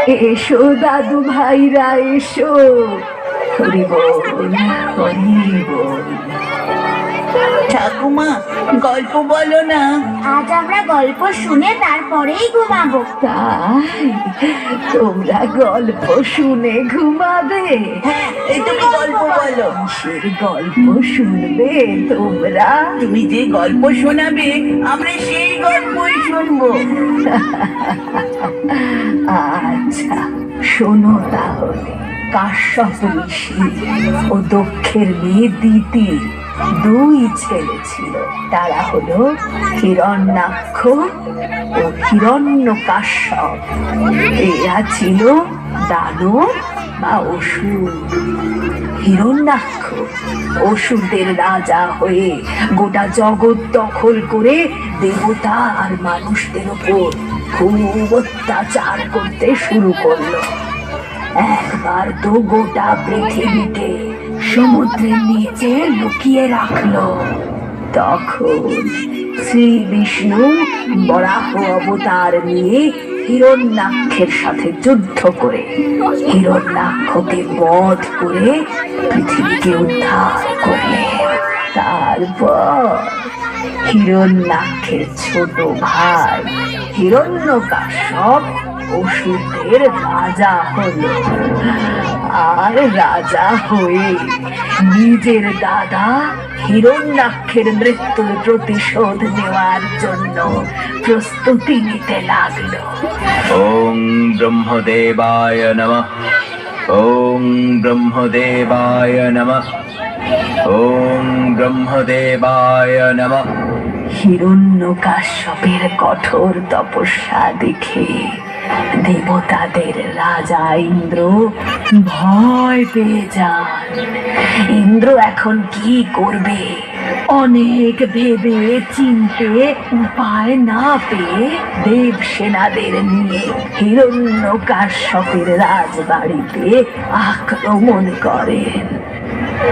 এসো দাদু ভাইরা এসো, হরি বল হরি বল। ঠাকুমা, গল্প বলো না। আজ আমরা গল্প শুনে তারপরেই ঘুমাবো। তাই তোমরা গল্প শুনে ঘুমাবে? হ্যাঁ, তুমি গল্প বলো। কিসের গল্প শুনবে তোমরা? তুমি যে গল্প শোনাবে আমরা সেই গল্পই শুনবো। আচ্ছা শোনো তাহলে। কাশ্যপ ঋষি ও দক্ষের মেয়ে দিতির দুই ছেলে ছিল। তারা হলো হিরণ্যাক্ষ ও হিরণ্যকাশ্যপ। এরা ছিল দানব বা অসুর। হিরণ্যাক্ষ অসুরদের রাজা হয়ে গোটা জগৎ দখল করে দেবতা আর মানুষদের ওপর খুব অত্যাচার করতে শুরু করলো। একবার তো গোটা পৃথিবীকে সমুদ্রের নিচে লুকিয়ে রাখলো। তখন শ্রী বিষ্ণু বরাহ অবতার নিয়ে হিরণ্যাক্ষের সাথে যুদ্ধ করে হিরণ্যাক্ষকে বধ করে পৃথিবীকে উদ্ধার করলেন। তারপর হিরণ্যাক্ষের ছোট ভাই হিরণ্যকাশ্যপ অসুরদের রাজা হলো। আর রাজা হয়ে নিজের দাদা হিরণ্যাক্ষের মৃত্যুর প্রতিশোধ নেওয়ার জন্য প্রস্তুতি নিতে লাগলো। ওং ব্রহ্মদেবায় নমঃ। ওং ব্রহ্মদেবায় নমঃ। ওং ব্রহ্মদেবায় নমঃ। হিরণ্যকাশ্যপের কঠোর তপস্যা দেখে দেবতাদের রাজা ইন্দ্র ভয় পেয়ে যান। ইন্দ্র এখন কি করবে অনেক ভেবে চিনতে উপায় না পেয়ে দেব সেনাদের নিয়ে হিরণ্যকাশ্যপের রাজবাড়িতে আক্রমণ করেন।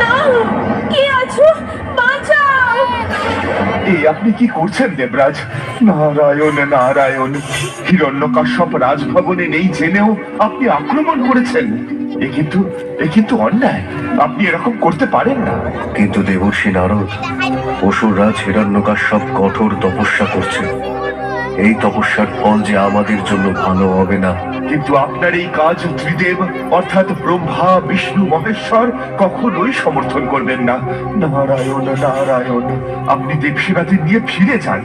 না, কে আছো? বাঁচাও! এই আপনি কি করছেন দেবরাজ? নারায়ণ নারায়ণ, হিরণ্যকাশ্যপ রাজভবনে নেই জেনেও আপনি আক্রমণ করেছেন। এ কিন্তু অন্যায়। আপনি এরকম করতে পারেন না। কিন্তু দেবর্ষি নারদ, অসুররাজ হিরণ্যকাশ্যপ কঠোর তপস্যা করছে। এই তপস্যার ফল যে আমাদের জন্য ভালো হবে না। কিন্তু আপনার এই কাজ ত্রিদেব অর্থাৎ ব্রহ্মা বিষ্ণু মহেশ্বর কখনোই সমর্থন করবেন না। নারায়ণ নারায়ণ, আপনি দেবসেনাদের নিয়ে ফিরে যান।